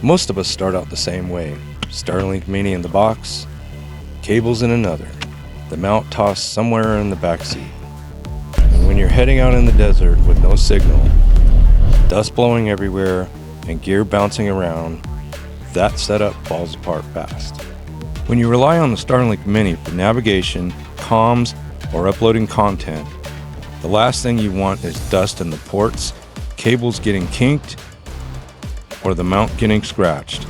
Most of us start out the same way. Starlink Mini in the box, cables in another, the mount tossed somewhere in the back seat. And when you're heading out in the desert with no signal, dust blowing everywhere, and gear bouncing around, that setup falls apart fast. When you rely on the Starlink Mini for navigation, comms, or uploading content, the last thing you want is dust in the ports, cables getting kinked, or the mount getting scratched.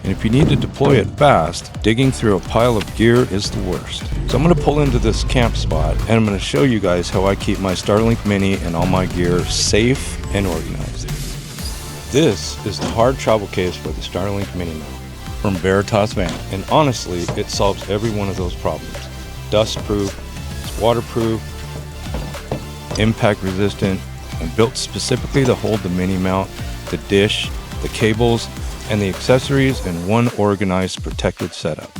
And if you need to deploy it fast, digging through a pile of gear is the worst. So I'm going to pull into this camp spot and I'm going to show you guys how I keep my Starlink Mini and all my gear safe and organized. This is the hard travel case for the Starlink Mini mount from Veritas Vans, and honestly, it solves every one of those problems. Dust-proof, it's waterproof, impact resistant, and built specifically to hold the mini mount, the dish, the cables, and the accessories in one organized, protected setup.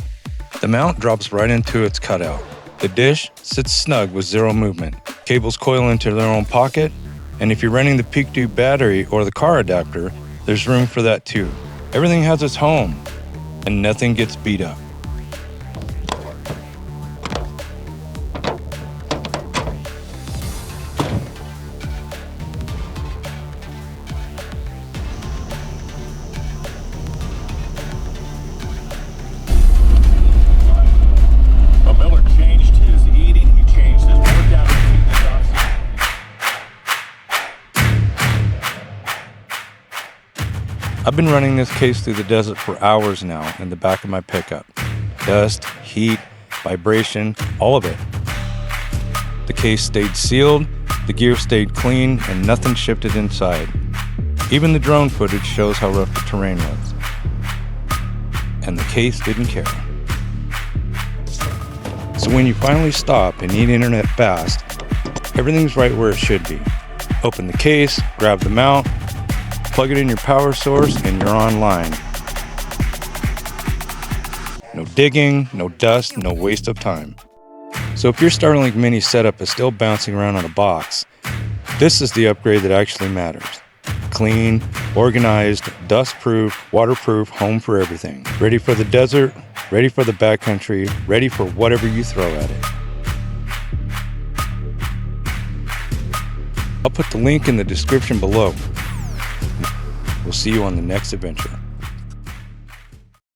The mount drops right into its cutout. The dish sits snug with zero movement. Cables coil into their own pocket, and if you're running the Peak Dude battery or the car adapter, there's room for that too. Everything has its home, and nothing gets beat up. I've been running this case through the desert for hours now in the back of my pickup. Dust, heat, vibration, all of it. The case stayed sealed, the gear stayed clean, and nothing shifted inside. Even the drone footage shows how rough the terrain was. And the case didn't care. So when you finally stop and need internet fast, everything's right where it should be. Open the case, grab the mount, plug it in your power source, and you're online. No digging, no dust, no waste of time. So if your Starlink Mini setup is still bouncing around on a box, this is the upgrade that actually matters. Clean, organized, dust-proof, waterproof, home for everything. Ready for the desert, ready for the backcountry, ready for whatever you throw at it. I'll put the link in the description below. We'll see you on the next adventure.